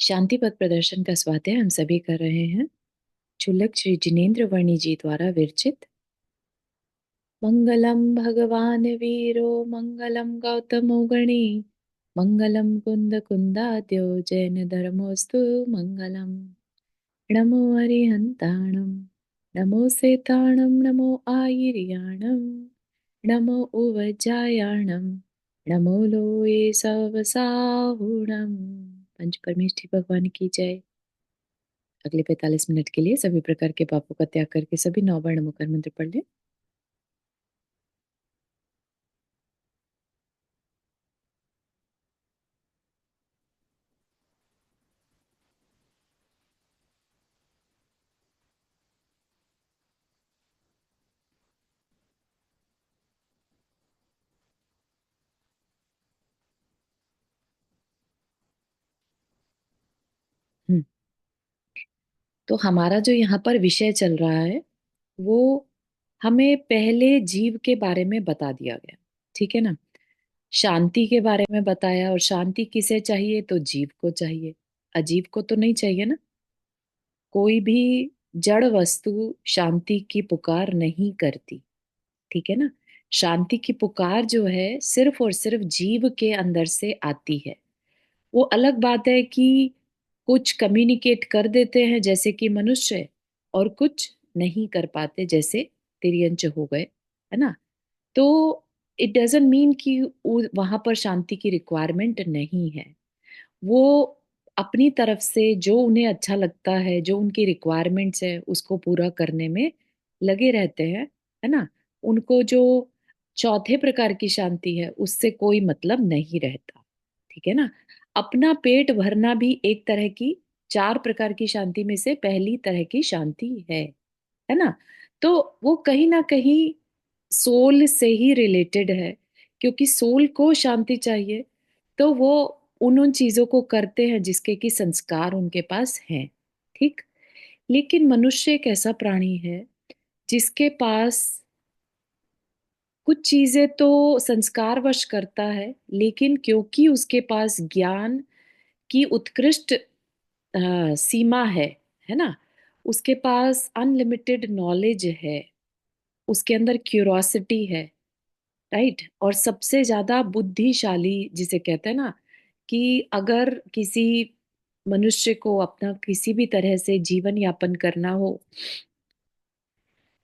शांति पथ प्रदर्शन का स्वाध्याय हम सभी कर रहे हैं। चुल्लक श्री जिनेन्द्र वर्णी जी द्वारा विरचित। मंगलम भगवान वीरो मंगलम गौतमो गणी मंगलम कुंद कुंदाद्यो जैन धर्मोस्तु मंगलम। नमो अरिहंताणम नमो सेताणम नमो आयिर्याणम नमो उवज्जायाणम नमो लोये सवसाहुणम। पंच परमेष्ठी भगवान की जय। अगले 45 मिनट के लिए सभी प्रकार के पापों का त्याग करके सभी 9 वर्ण मुखर मंत्र पढ़ लें। हम्म, तो हमारा जो यहाँ पर विषय चल रहा है वो हमें पहले जीव के बारे में बता दिया गया। ठीक है ना। शांति के बारे में बताया, और शांति किसे चाहिए? तो जीव को चाहिए, अजीव को तो नहीं चाहिए ना। कोई भी जड़ वस्तु शांति की पुकार नहीं करती। ठीक है ना। शांति की पुकार जो है सिर्फ और सिर्फ जीव के अंदर से आती है। वो अलग बात है कि कुछ कम्युनिकेट कर देते हैं जैसे कि मनुष्य, और कुछ नहीं कर पाते जैसे तिर्यंच हो गए, है ना। तो इट डजंट मीन कि वहां पर शांति की रिक्वायरमेंट नहीं है। वो अपनी तरफ से जो उन्हें अच्छा लगता है, जो उनकी रिक्वायरमेंट्स है, उसको पूरा करने में लगे रहते हैं, है ना। उनको जो चौथे प्रकार की शांति है उससे कोई मतलब नहीं रहता। ठीक है ना। अपना पेट भरना भी एक तरह की, 4 प्रकार की शांति में से पहली तरह की शांति है ना। तो वो कहीं ना कहीं सोल से ही रिलेटेड है, क्योंकि सोल को शांति चाहिए। तो वो उन चीजों को करते हैं जिसके कि संस्कार उनके पास हैं। ठीक। लेकिन मनुष्य एक ऐसा प्राणी है जिसके पास कुछ चीजें तो संस्कारवश करता है, लेकिन क्योंकि उसके पास ज्ञान की उत्कृष्ट सीमा है ना। उसके पास अनलिमिटेड नॉलेज है, उसके अंदर क्यूरोसिटी है, राइट। और सबसे ज्यादा बुद्धिशाली जिसे कहते हैं ना, कि अगर किसी मनुष्य को अपना किसी भी तरह से जीवन यापन करना हो,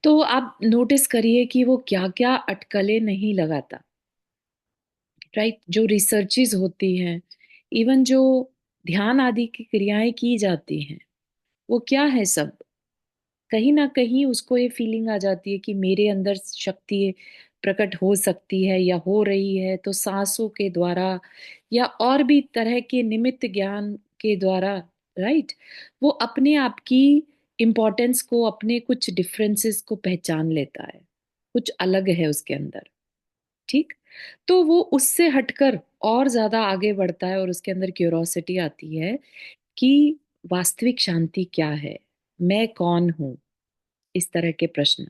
तो आप नोटिस करिए कि वो क्या क्या अटकलें नहीं लगाता, राइट। जो रिसर्चेज होती हैं, इवन जो ध्यान आदि की क्रियाएं की जाती हैं, वो क्या है सब, कहीं ना कहीं उसको ये फीलिंग आ जाती है कि मेरे अंदर शक्ति प्रकट हो सकती है या हो रही है, तो सांसों के द्वारा या और भी तरह के निमित्त ज्ञान के द्वारा, राइट। वो अपने आप की इम्पोर्टेंस को, अपने कुछ डिफरेंसेस को पहचान लेता है, कुछ अलग है उसके अंदर। ठीक। तो वो उससे हटकर और ज्यादा आगे बढ़ता है, और उसके अंदर क्यूरोसिटी आती है कि वास्तविक शांति क्या है, मैं कौन हूं, इस तरह के प्रश्न,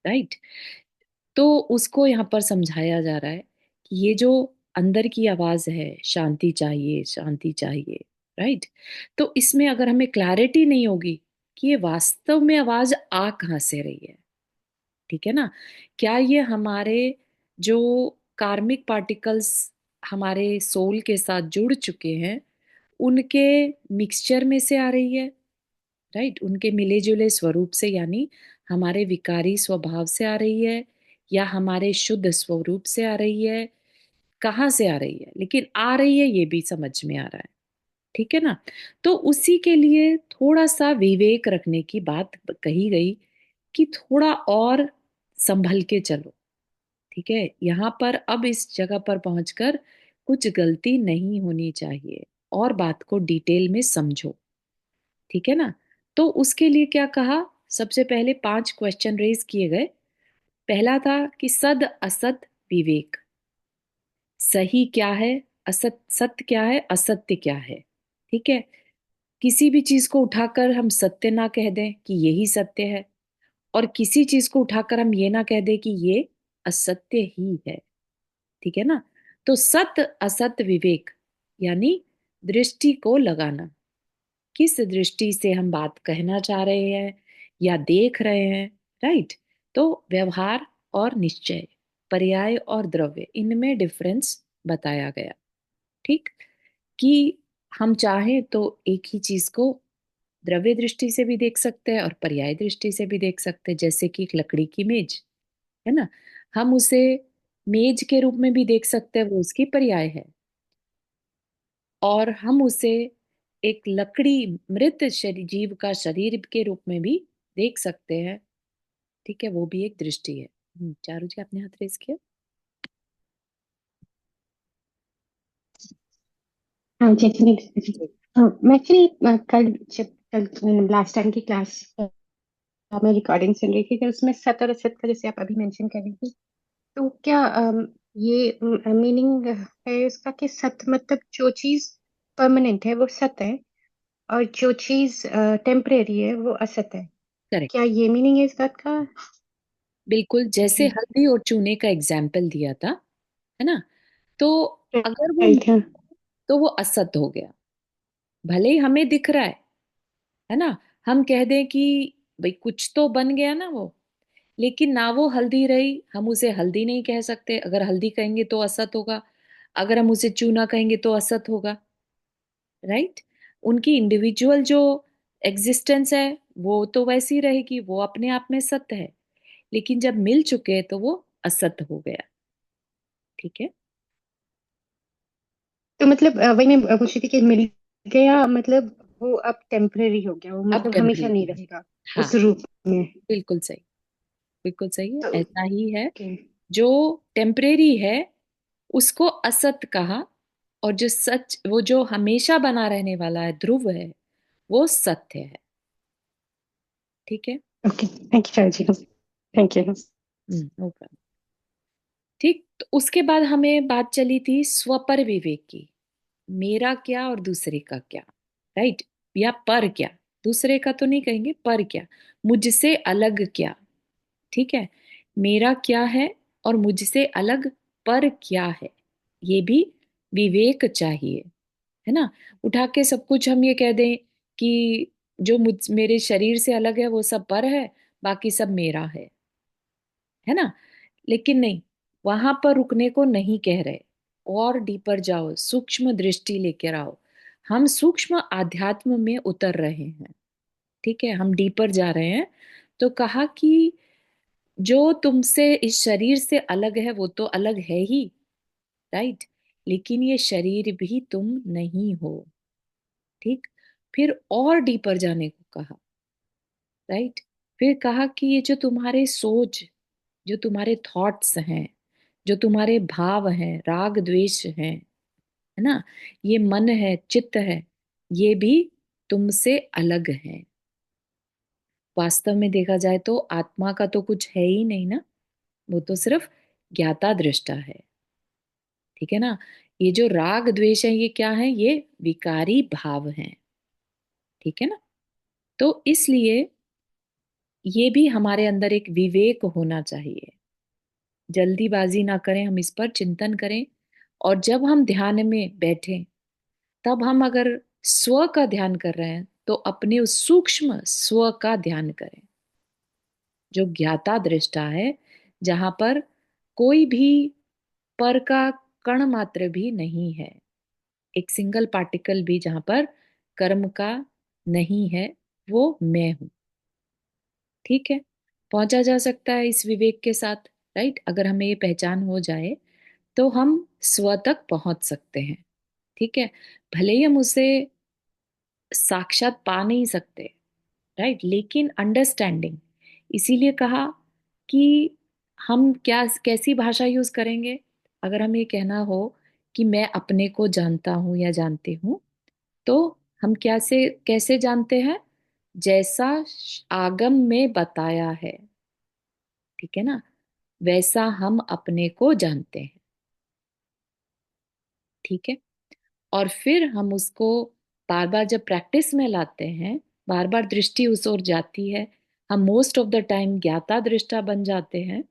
राइट। तो उसको यहाँ पर समझाया जा रहा है कि ये जो अंदर की आवाज है, शांति चाहिए शांति चाहिए, राइट। तो इसमें अगर हमें क्लैरिटी नहीं होगी कि ये वास्तव में आवाज आ कहाँ से रही है, ठीक है ना। क्या ये हमारे जो कार्मिक पार्टिकल्स हमारे सोल के साथ जुड़ चुके हैं, उनके मिक्सचर में से आ रही है, राइट। उनके मिले जुले स्वरूप से, यानी हमारे विकारी स्वभाव से आ रही है, या हमारे शुद्ध स्वरूप से आ रही है, कहाँ से आ रही है, लेकिन आ रही है ये भी समझ में आ रहा है। ठीक है ना। तो उसी के लिए थोड़ा सा विवेक रखने की बात कही गई कि थोड़ा और संभल के चलो। ठीक है। यहाँ पर अब इस जगह पर पहुंचकर कुछ गलती नहीं होनी चाहिए, और बात को डिटेल में समझो। ठीक है ना। तो उसके लिए क्या कहा, सबसे पहले 5 क्वेश्चन रेज किए गए। पहला था कि सद असत विवेक, सही क्या है, असत सत्य क्या है, असत्य क्या है। ठीक है। किसी भी चीज को उठाकर हम सत्य ना कह दें कि यही सत्य है, और किसी चीज को उठाकर हम ये ना कह दें कि ये असत्य ही है। ठीक है ना। तो सत्य असत विवेक यानी दृष्टि को लगाना, किस दृष्टि से हम बात कहना चाह रहे हैं या देख रहे हैं, राइट। तो व्यवहार और निश्चय, पर्याय और द्रव्य, इनमें डिफरेंस बताया गया। ठीक, कि हम चाहें तो एक ही चीज को द्रव्य दृष्टि से भी देख सकते हैं और पर्याय दृष्टि से भी देख सकते हैं। जैसे कि एक लकड़ी की मेज है ना, हम उसे मेज के रूप में भी देख सकते हैं, वो उसकी पर्याय है। और हम उसे एक लकड़ी, मृत शरीर, जीव का शरीर के रूप में भी देख सकते हैं। ठीक है, वो भी एक दृष्टि है। चारू जी, आपने हाथ रेस किया। हाँ जी एक्चुअली, ठीक। हाँ मैं एक्चुअली कल जब कल लास्ट टाइम की क्लास में रिकॉर्डिंग सुन रही थी, तो उसमें सत और असत का जैसे आप अभी मेंशन कर रही थी, तो क्या ये मीनिंग है उसका कि सत मतलब जो चीज परमानेंट है वो सत है, और जो चीज टेम्परेरी है वो असत है? करेक्ट। क्या ये मीनिंग है इस बात का? बिल्कुल, जैसे हल्दी और चूने का एग्जाम्पल दिया था, है ना। तो अगर वो, राइट, हाँ। तो वो असत हो गया। भले ही हमें दिख रहा है ना। हम कह दें कि भाई कुछ तो बन गया ना वो, लेकिन ना वो हल्दी रही, हम उसे हल्दी नहीं कह सकते। अगर हल्दी कहेंगे तो असत होगा, अगर हम उसे चूना कहेंगे तो असत होगा, राइट। उनकी इंडिविजुअल जो एग्जिस्टेंस है वो तो वैसी रहेगी, वो अपने आप में सत्य है। लेकिन जब मिल चुके तो वो असत हो गया। ठीक है। तो मतलब वही मैं पूछ रही थी कि मिल गया मतलब वो अब टेम्परेरी हो गया, वो अब मतलब हमेशा नहीं टेम्परेरी है। रहेगा हाँ, उस रूप में? बिल्कुल सही, बिल्कुल सही है, तो ऐसा ही है। ओके। जो टेम्परेरी है उसको असत कहा, और जो सच, वो जो हमेशा बना रहने वाला है, ध्रुव है, वो सत्य है। ठीक है। ओके, थैंक यू चाची, थैंक यू। No problem. ठीक, तो उसके बाद हमें बात चली थी स्वपर विवेक की। मेरा क्या और दूसरे का क्या, राइट। या पर क्या, दूसरे का तो नहीं कहेंगे, पर क्या, मुझसे अलग क्या। ठीक है, मेरा क्या है और मुझसे अलग पर क्या है, ये भी विवेक चाहिए, है ना। उठा के सब कुछ हम ये कह दें कि जो मुझ, मेरे शरीर से अलग है वो सब पर है, बाकी सब मेरा है ना। लेकिन नहीं, वहां पर रुकने को नहीं कह रहे। और डीपर जाओ, सूक्ष्म दृष्टि लेकर आओ। हम सूक्ष्म आध्यात्म में उतर रहे हैं। ठीक है, हम डीपर जा रहे हैं। तो कहा कि जो तुमसे इस शरीर से अलग है वो तो अलग है ही, राइट। लेकिन ये शरीर भी तुम नहीं हो। ठीक, फिर और डीपर जाने को कहा, राइट। फिर कहा कि ये जो तुम्हारे सोच, जो तुम्हारे थॉट्स हैं, जो तुम्हारे भाव हैं, राग द्वेष हैं, है ना, ये मन है, चित्त है, ये भी तुमसे अलग है। वास्तव में देखा जाए तो आत्मा का तो कुछ है ही नहीं ना, वो तो सिर्फ ज्ञाता दृष्टा है। ठीक है ना। ये जो राग द्वेष है ये क्या है, ये विकारी भाव हैं। ठीक है ना। तो इसलिए ये भी हमारे अंदर एक विवेक होना चाहिए। जल्दीबाजी ना करें, हम इस पर चिंतन करें। और जब हम ध्यान में बैठें, तब हम अगर स्व का ध्यान कर रहे हैं तो अपने उस सूक्ष्म स्व का ध्यान करें, जो ज्ञाता दृष्टा है, जहां पर कोई भी पर का कण मात्र भी नहीं है, एक सिंगल पार्टिकल भी जहां पर कर्म का नहीं है, वो मैं हूं। ठीक है, पहुंचा जा सकता है इस विवेक के साथ, राइट। अगर हमें ये पहचान हो जाए तो हम स्व तक पहुंच सकते हैं। ठीक है, भले ही हम उसे साक्षात पा नहीं सकते, राइट, लेकिन अंडरस्टैंडिंग। इसीलिए कहा कि हम क्या, कैसी भाषा यूज करेंगे। अगर हम ये कहना हो कि मैं अपने को जानता हूं या जानती हूं, तो हम क्या से कैसे जानते हैं, जैसा आगम में बताया है, ठीक है ना, वैसा हम अपने को जानते हैं। ठीक है, और फिर हम उसको बार बार जब प्रैक्टिस में लाते हैं, बार बार दृष्टि उस ओर जाती है, हम मोस्ट ऑफ द टाइम ज्ञाता दृष्टा बन जाते हैं।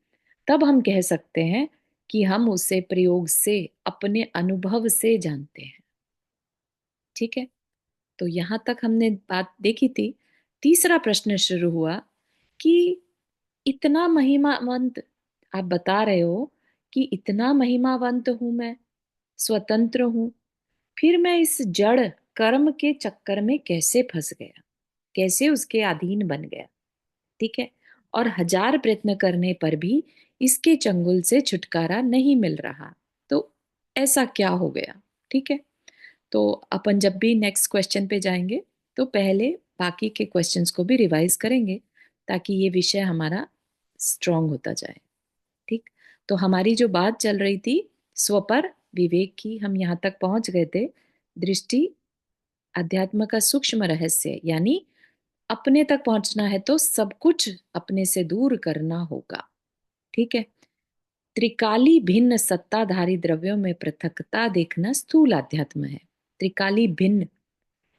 तब हम कह सकते हैं कि हम उसे प्रयोग से, अपने अनुभव से जानते हैं। ठीक है, तो यहां तक हमने बात देखी थी। तीसरा प्रश्न शुरू हुआ कि इतना महिमावंत, आप बता रहे हो कि इतना महिमावंत हूं मैं, स्वतंत्र हूं, फिर मैं इस जड़ कर्म के चक्कर में कैसे फंस गया, कैसे उसके अधीन बन गया। ठीक है। और हजार प्रयत्न करने पर भी इसके चंगुल से छुटकारा नहीं मिल रहा। तो ऐसा क्या हो गया। ठीक है। तो अपन जब भी नेक्स्ट क्वेश्चन पे जाएंगे तो पहले बाकी के क्वेश्चंस को भी रिवाइज करेंगे, ताकि ये विषय हमारा स्ट्रांग होता जाए। ठीक। तो हमारी जो बात चल रही थी स्वपर विवेक की, हम यहाँ तक पहुंच गए थे। दृष्टि अध्यात्म का सूक्ष्म रहस्य, यानी अपने तक पहुंचना है तो सब कुछ अपने से दूर करना होगा। ठीक है। त्रिकाली भिन्न सत्ताधारी द्रव्यों में पृथकता देखना स्थूल अध्यात्म है। त्रिकाली भिन्न,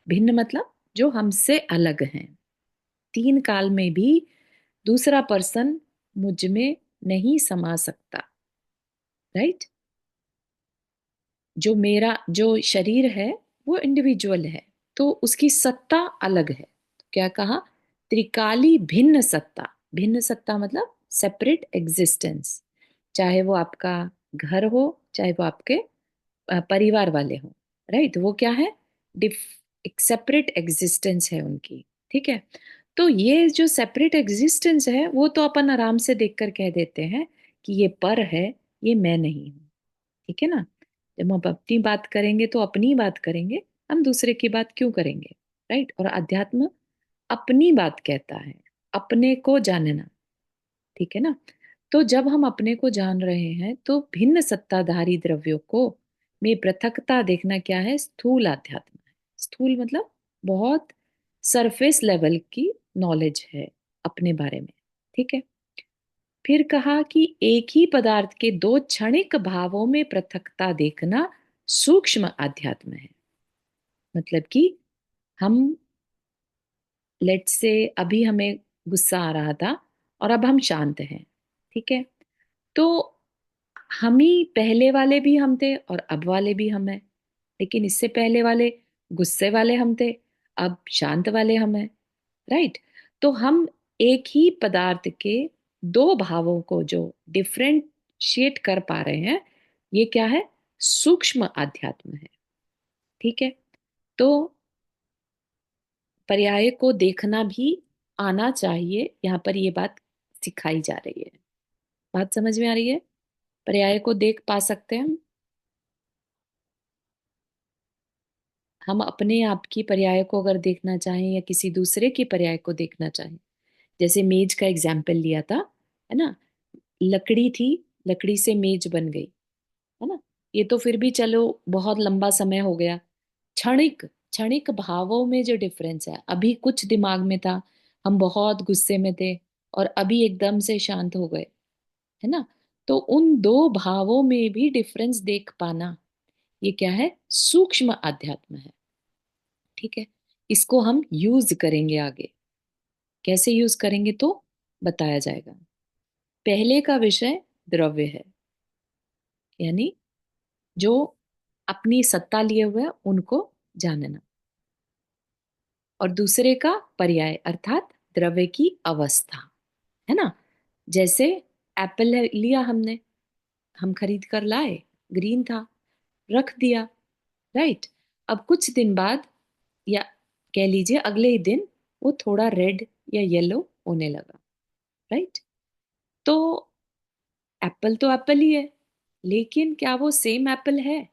भिन्न मतलब जो हमसे अलग हैं। तीन काल में भी दूसरा पर्सन मुझ में नहीं समा सकता। राइट। जो मेरा जो शरीर है वो इंडिविजुअल है, तो उसकी सत्ता अलग है। तो क्या कहा, त्रिकाली भिन्न सत्ता। भिन्न सत्ता मतलब सेपरेट एग्जिस्टेंस। चाहे वो आपका घर हो, चाहे वो आपके परिवार वाले हो। राइट। वो क्या है, डिफ एक सेपरेट एग्जिस्टेंस है उनकी। ठीक है। तो ये जो सेपरेट एग्जिस्टेंस है वो तो अपन आराम से देखकर कह देते हैं कि ये पर है, ये मैं नहीं हूं। ठीक है ना। जब हम अपनी बात करेंगे तो अपनी बात करेंगे, हम दूसरे की बात क्यों करेंगे। राइट। और अध्यात्म अपनी बात कहता है, अपने को जानना। ठीक है ना। तो जब हम अपने को जान रहे हैं तो भिन्न सत्ताधारी द्रव्यों को में पृथकता देखना क्या है, स्थूल अध्यात्म है। स्थूल मतलब बहुत सरफेस लेवल की नॉलेज है अपने बारे में। ठीक है। फिर कहा कि एक ही पदार्थ के दो क्षणिक भावों में पृथकता देखना सूक्ष्म अध्यात्म है। मतलब कि हम, लेट से अभी हमें गुस्सा आ रहा था और अब हम शांत हैं। ठीक है। तो हम ही पहले वाले भी हम थे और अब वाले भी हम हैं। लेकिन इससे पहले वाले गुस्से वाले हम थे, अब शांत वाले हम हैं। राइट। तो हम एक ही पदार्थ के दो भावों को जो डिफरेंशिएट कर पा रहे हैं, ये क्या है, सूक्ष्म अध्यात्म है। ठीक है। तो पर्याय को देखना भी आना चाहिए, यहाँ पर ये बात सिखाई जा रही है। बात समझ में आ रही है। पर्याय को देख पा सकते हैं हम अपने आप की पर्याय को अगर देखना चाहें या किसी दूसरे की पर्याय को देखना चाहें। जैसे मेज का एग्जाम्पल लिया था, है ना। लकड़ी थी, लकड़ी से मेज बन गई, है ना। ये तो फिर भी चलो बहुत लंबा समय हो गया। क्षणिक, क्षणिक भावों में जो डिफरेंस है, अभी कुछ दिमाग में था, हम बहुत गुस्से में थे और अभी एकदम से शांत हो गए, है ना। तो उन दो भावों में भी डिफरेंस देख पाना, ये क्या है, सूक्ष्म अध्यात्म है। ठीक है। इसको हम यूज करेंगे आगे। कैसे यूज करेंगे तो बताया जाएगा। पहले का विषय द्रव्य है, यानी जो अपनी सत्ता लिए हुए हैं उनको जानना। और दूसरे का पर्याय अर्थात द्रव्य की अवस्था, है ना। जैसे एप्पल लिया हमने, हम खरीद कर लाए, ग्रीन था, रख दिया। राइट। अब कुछ दिन बाद, या कह लीजिए अगले ही दिन, वो थोड़ा रेड या येलो होने लगा। राइट। तो एप्पल तो एप्पल ही है, लेकिन क्या वो सेम एप्पल है,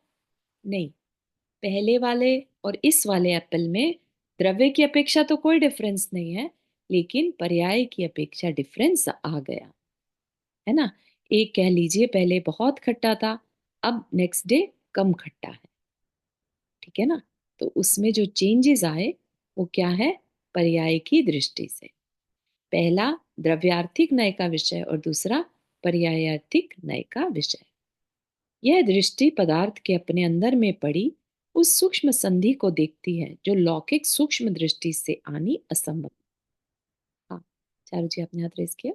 नहीं। पहले वाले और इस वाले एप्पल में द्रव्य की अपेक्षा तो कोई डिफरेंस नहीं है, लेकिन पर्याय की अपेक्षा डिफरेंस आ गया, है ना। एक कह लीजिए पहले बहुत खट्टा था, अब नेक्स्ट डे कम खट्टा है। ठीक है ना। तो उसमें जो चेंजेस आए वो क्या है, पर्याय की दृष्टि से। पहला द्रव्यार्थिक नय का विषय और दूसरा पर्यायार्थिक नय का विषय। यह दृष्टि पदार्थ के अपने अंदर में पड़ी उस सूक्ष्म संधि को देखती है जो लौकिक सूक्ष्म दृष्टि से आनी असंभव। हाँ, चारू जी आपने हाथ रेस किया।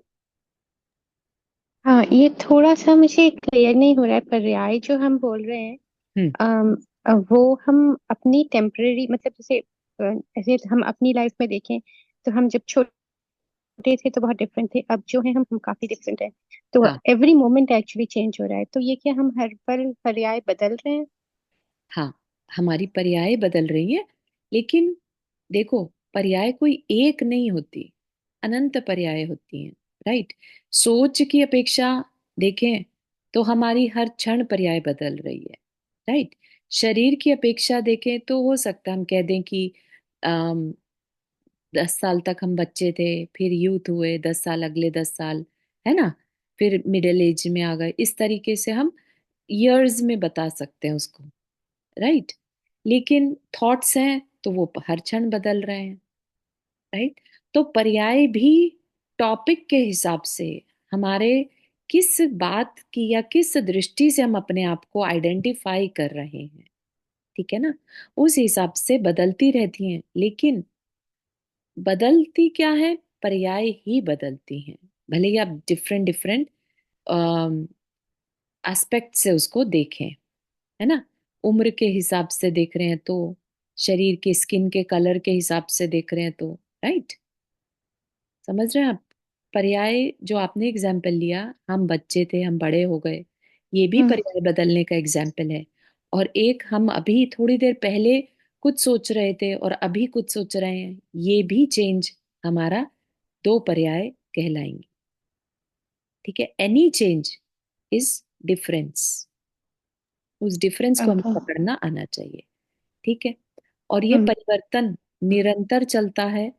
हाँ, ये थोड़ा सा मुझे क्लियर नहीं हो रहा है। पर्याय जो हम बोल रहे हैं, हम्म। वो हम अपनी टेम्परेरी, मतलब जैसे ऐसे हम अपनी लाइफ में देखें तो हम जब छोटे थे तो बहुत डिफरेंट थे, अब जो है हम काफी डिफरेंट है। तो हाँ एवरी मोमेंट एक्चुअली चेंज हो रहा है, तो ये क्या हम हर पल पर्याय बदल रहे हैं? हाँ, हमारी पर्याय बदल रही है। लेकिन देखो, पर्याय कोई एक नहीं होती, अनंत पर्याय होती हैं। राइट। सोच की अपेक्षा देखें तो हमारी हर क्षण पर्याय बदल रही है। राइट। शरीर की अपेक्षा देखें तो हो सकता है हम कह दें कि 10 साल तक हम बच्चे थे, फिर यूथ हुए, 10 साल, अगले 10 साल, है ना, फिर मिडिल एज में आ गए। इस तरीके से हम ईयर्स में बता सकते हैं उसको। राइट। लेकिन थॉट्स हैं तो वो हर क्षण बदल रहे हैं। राइट। तो पर्याय भी टॉपिक के हिसाब से, हमारे किस बात की या किस दृष्टि से हम अपने आप को आइडेंटिफाई कर रहे हैं, ठीक है ना, उस हिसाब से बदलती रहती हैं। लेकिन बदलती क्या है, पर्याय ही बदलती हैं। भले ही आप डिफरेंट डिफरेंट एस्पेक्ट से उसको देखें, है ना। उम्र के हिसाब से देख रहे हैं तो, शरीर के स्किन के कलर के हिसाब से देख रहे हैं तो। राइट। समझ रहे हैं आप। पर्याय जो आपने एग्जाम्पल लिया, हम बच्चे थे हम बड़े हो गए, ये भी हम्म। पर्याय बदलने का एग्जाम्पल है। और एक हम अभी थोड़ी देर पहले कुछ सोच रहे थे और अभी कुछ सोच रहे हैं, ये भी चेंज हमारा दो पर्याय कहलाएंगे। ठीक है। Any change is difference. उस डिफरेंस को हमें ओके। पकड़ना आना चाहिए। ठीक है। और ये हम्म। परिवर्तन निरंतर चलता है।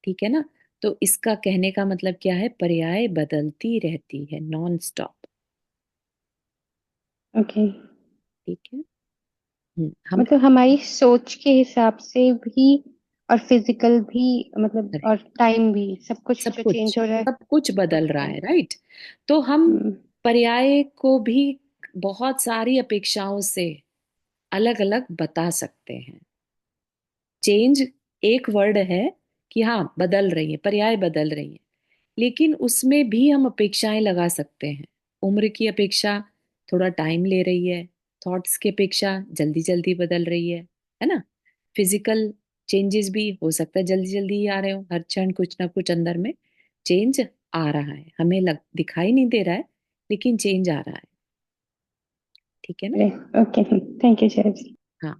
ठीक है ना। तो इसका कहने का मतलब क्या है, पर्याय बदलती रहती है नॉन स्टॉप। ओके। ठीक है। हम मतलब हमारी सोच के हिसाब से भी, और फिजिकल भी, मतलब और टाइम भी, सब कुछ जो चेंज हो रहा है। सब कुछ बदल रहा ओके। है। राइट। तो हम हम्म। पर्याय को भी बहुत सारी अपेक्षाओं से अलग अलग बता सकते हैं। चेंज एक वर्ड है कि हाँ बदल रही है, पर्याय बदल रही है। लेकिन उसमें भी हम अपेक्षाएं लगा सकते हैं। उम्र की अपेक्षा थोड़ा टाइम ले रही है, थॉट्स की अपेक्षा जल्दी जल्दी बदल रही है ना। फिजिकल चेंजेस भी हो सकता है जल्दी जल्दी ही आ रहे हो, हर क्षण कुछ ना कुछ अंदर में चेंज आ रहा है, हमें दिखाई नहीं दे रहा है, लेकिन चेंज आ रहा है। ठीक है ना। ओके, थैंक यू जय। हाँ।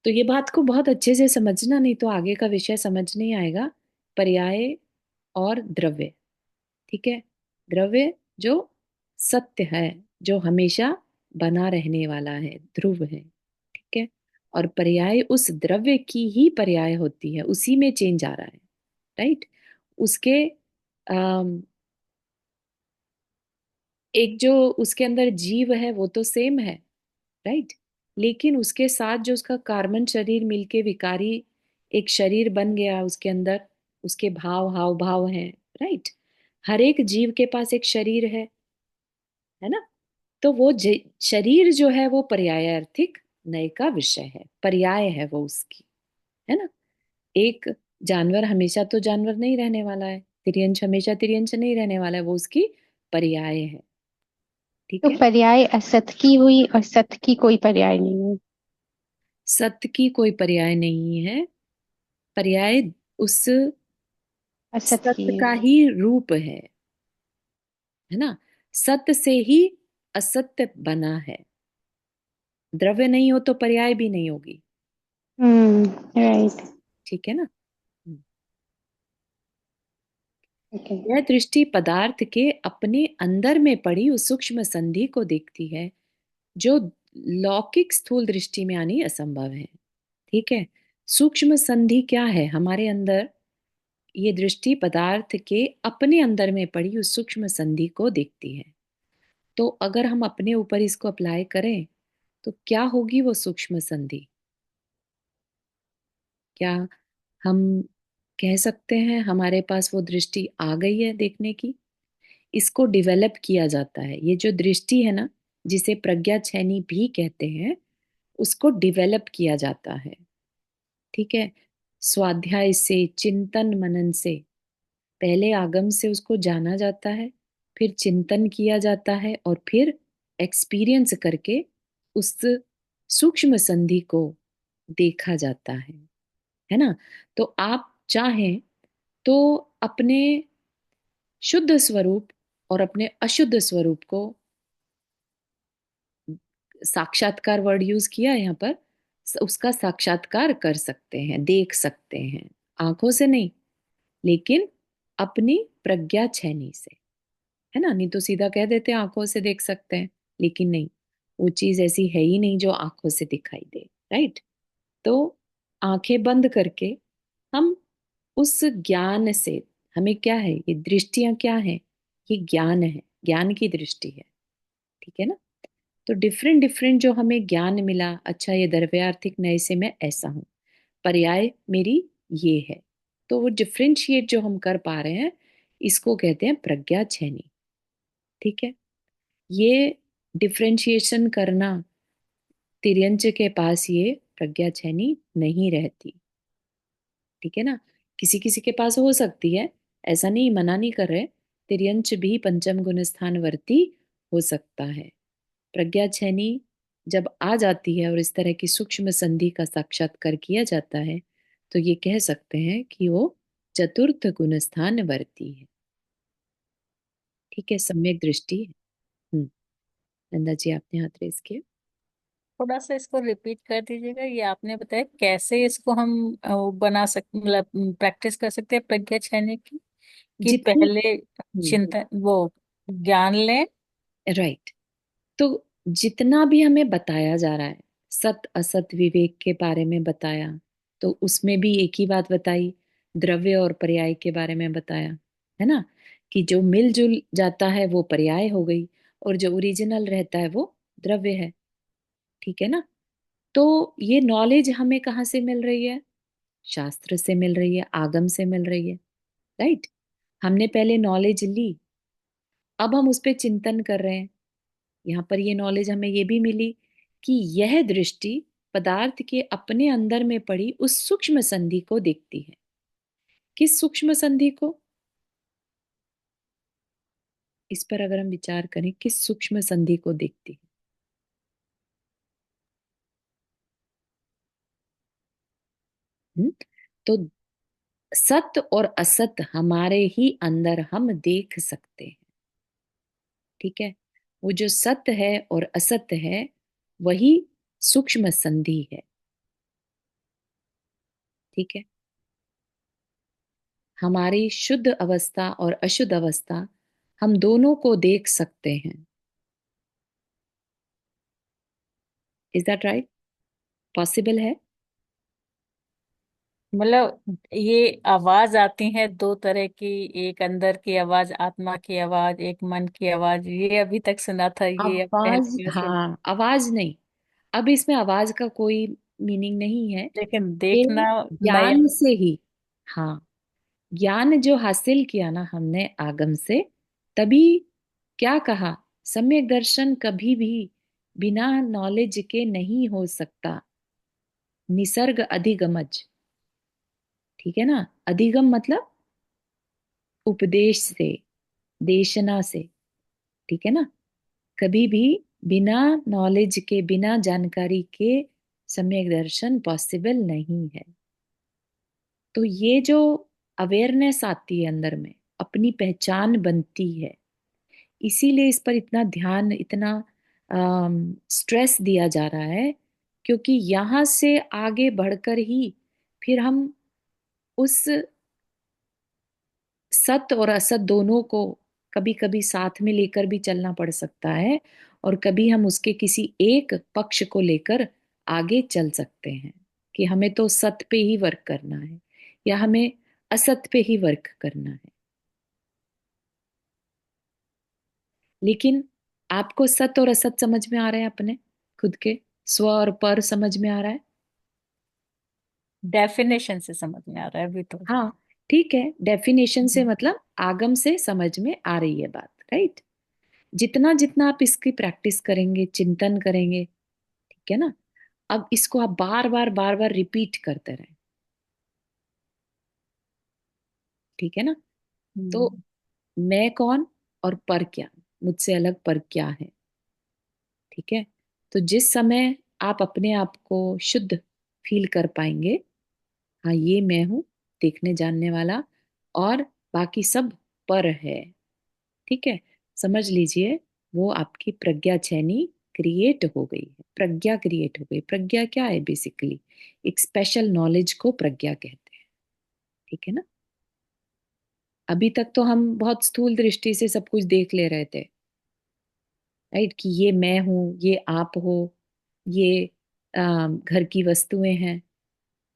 तो ये बात को बहुत अच्छे से समझना, नहीं तो आगे का विषय समझ नहीं आएगा। पर्याय और द्रव्य। ठीक है। द्रव्य जो सत्य है, जो हमेशा बना रहने वाला है, ध्रुव है। ठीक है। और पर्याय उस द्रव्य की ही पर्याय होती है, उसी में चेंज आ रहा है। राइट। उसके अम, एक जो उसके अंदर जीव है वो तो सेम है। राइट। लेकिन उसके साथ जो उसका कार्बन शरीर मिलके विकारी एक शरीर बन गया उसके अंदर, उसके भाव हाव भाव हैं। राइट। हर एक जीव के पास एक शरीर है ना। तो वो शरीर जो है वो पर्यायार्थिक नय का विषय है, पर्याय है वो उसकी, है ना। एक जानवर हमेशा तो जानवर नहीं रहने वाला है, तिर्यंश हमेशा तिर्यंश नहीं रहने वाला है, वो उसकी पर्याय है। तो ठीक है। पर्याय असत की हुई और सत की कोई पर्याय नहीं हुई। सत्य की कोई पर्याय नहीं है। पर्याय उस असत की सत्य है। का ही रूप है ना। सत्य से ही असत्य बना है। द्रव्य नहीं हो तो पर्याय भी नहीं होगी। राइट। ठीक है ना। ओके। यह दृष्टि पदार्थ के अपने अंदर में पड़ी उस सूक्ष्म संधि को देखती है, जो लौकिक स्थूल दृष्टि में आनी असंभव है। ठीक है। सूक्ष्म संधि क्या है हमारे अंदर, ये दृष्टि पदार्थ के अपने अंदर में पड़ी उस सूक्ष्म संधि को देखती है। तो अगर हम अपने ऊपर इसको अप्लाई करें तो क्या होगी वो सूक्ष्म संधि। क्या हम कह सकते हैं हमारे पास वो दृष्टि आ गई है देखने की। इसको डिवेलप किया जाता है, ये जो दृष्टि है ना, जिसे प्रज्ञा छैनी भी कहते हैं, उसको डिवेलप किया जाता है। ठीक है। स्वाध्याय से, चिंतन मनन से, पहले आगम से उसको जाना जाता है, फिर चिंतन किया जाता है, और फिर एक्सपीरियंस करके उस सूक्ष्म संधि को देखा जाता है ना। तो आप चाहें तो अपने शुद्ध स्वरूप और अपने अशुद्ध स्वरूप को, साक्षात्कार वर्ड यूज किया यहाँ पर, उसका साक्षात्कार कर सकते हैं, देख सकते हैं, आंखों से नहीं, लेकिन अपनी प्रज्ञा छेनी से, है ना। नहीं तो सीधा कह देते हैं आंखों से देख सकते हैं, लेकिन नहीं, वो चीज ऐसी है ही नहीं जो आंखों से दिखाई दे, राइट। तो आंखें बंद करके हम उस ज्ञान से, हमें क्या है, ये दृष्टियां क्या है, ये ज्ञान है, ज्ञान की दृष्टि है, ठीक है ना। तो डिफरेंट डिफरेंट जो हमें ज्ञान मिला, अच्छा ये द्रव्यार्थिक नए से मैं ऐसा हूं, पर्याय मेरी ये है, तो वो डिफरेंशिएट जो हम कर पा रहे हैं, इसको कहते हैं प्रज्ञा छेनी, ठीक है। ये डिफरेंशिएशन करना, तिर्यंच के पास ये प्रज्ञा छेनी नहीं रहती, ठीक है ना। किसी किसी के पास हो सकती है, ऐसा नहीं, मना नहीं कर रहे, तिर्यंच भी पंचम गुण स्थान वर्ती हो सकता है। प्रज्ञा छेनी जब आ जाती है और इस तरह की सूक्ष्म संधि का साक्षात्कार किया जाता है, तो ये कह सकते हैं कि वो चतुर्थ गुण स्थान वर्ती है, ठीक है, सम्यक दृष्टि है। नंदा जी आपने हाथ रेस किया। थोड़ा सा इसको रिपीट कर दीजिएगा, ये आपने बताया कैसे इसको हम वो बना सकते, मतलब प्रैक्टिस कर सकते हैं प्रज्ञा छाने की, कि जितनी, पहले चिंतन वो ज्ञान लें। राइट। तो जितना भी हमें बताया जा रहा है, सत असत विवेक के बारे में बताया, तो उसमें भी एक ही बात बताई, द्रव्य और पर्याय के बारे में बताया, है ना, कि जो मिलजुल जाता है वो पर्याय हो गई, और जो ओरिजिनल रहता है वो द्रव्य है, ठीक है ना। तो ये नॉलेज हमें कहाँ से मिल रही है, शास्त्र से मिल रही है, आगम से मिल रही है, राइट। हमने पहले नॉलेज ली, अब हम उस पर चिंतन कर रहे हैं। यहाँ पर ये नॉलेज हमें ये भी मिली कि यह दृष्टि पदार्थ के अपने अंदर में पड़ी उस सूक्ष्म संधि को देखती है। किस सूक्ष्म संधि को, इस पर अगर हम विचार करें, किस सूक्ष्म संधि को देखती है। हम्म? तो सत्य और असत्य हमारे ही अंदर हम देख सकते हैं, ठीक है। वो जो सत्य है और असत्य है, वही सूक्ष्म संधि है, ठीक है। हमारी शुद्ध अवस्था और अशुद्ध अवस्था, हम दोनों को देख सकते हैं। इज दैट राइट, पॉसिबल है। मतलब ये आवाज आती है दो तरह की, एक अंदर की आवाज, आत्मा की आवाज, एक मन की आवाज, ये अभी तक सुना था, ये अब आवाज, पहली बार सुन। हाँ, आवाज नहीं, अब इसमें आवाज का कोई मीनिंग नहीं है। लेकिन ये देखना नया। ज्ञान से ही, हाँ, ज्ञान जो हासिल किया ना हमने आगम से, तभी क्या कहा, सम्यक दर्शन कभी भी बिना नॉलेज के नहीं हो सकता, निसर्ग अधिगमज, ठीक है ना। अधिगम मतलब उपदेश से, देशना से, ठीक है ना। कभी भी बिना नॉलेज के, बिना जानकारी के सम्यक दर्शन पॉसिबल नहीं है। तो ये जो अवेयरनेस आती है अंदर में, अपनी पहचान बनती है, इसीलिए इस पर इतना ध्यान, इतना स्ट्रेस दिया जा रहा है, क्योंकि यहाँ से आगे बढ़कर ही फिर हम उस सत्य और असत दोनों को कभी कभी साथ में लेकर भी चलना पड़ सकता है, और कभी हम उसके किसी एक पक्ष को लेकर आगे चल सकते हैं, कि हमें तो सत्य पे ही वर्क करना है, या हमें असत्य पे ही वर्क करना है। लेकिन आपको सत्य और असत समझ में आ रहे हैं, अपने खुद के स्व और पर समझ में आ रहा है। डेफिनेशन से समझ में आ रहा है अभी तो। हाँ, ठीक है, डेफिनेशन से मतलब आगम से समझ में आ रही है बात, राइट। जितना जितना आप इसकी प्रैक्टिस करेंगे, चिंतन करेंगे, ठीक है ना, अब इसको आप बार बार रिपीट करते रहें, ठीक है ना। तो हम्म। मैं कौन और पर क्या, मुझसे अलग पर क्या है, ठीक है। तो जिस समय आप अपने आप को शुद्ध फील कर पाएंगे, हाँ ये मैं हूं, देखने जानने वाला, और बाकी सब पर है। ठीक है, समझ लीजिए वो आपकी प्रज्ञा छेनी क्रिएट हो गई है, प्रज्ञा क्रिएट हो गई। प्रज्ञा क्या है? बेसिकली एक स्पेशल नॉलेज को प्रज्ञा कहते हैं। ठीक है ना? अभी तक तो हम बहुत स्थूल दृष्टि से सब कुछ देख ले रहे थे, राइट, कि ये मैं हूं, ये आप हो, ये घर की वस्तुएं हैं,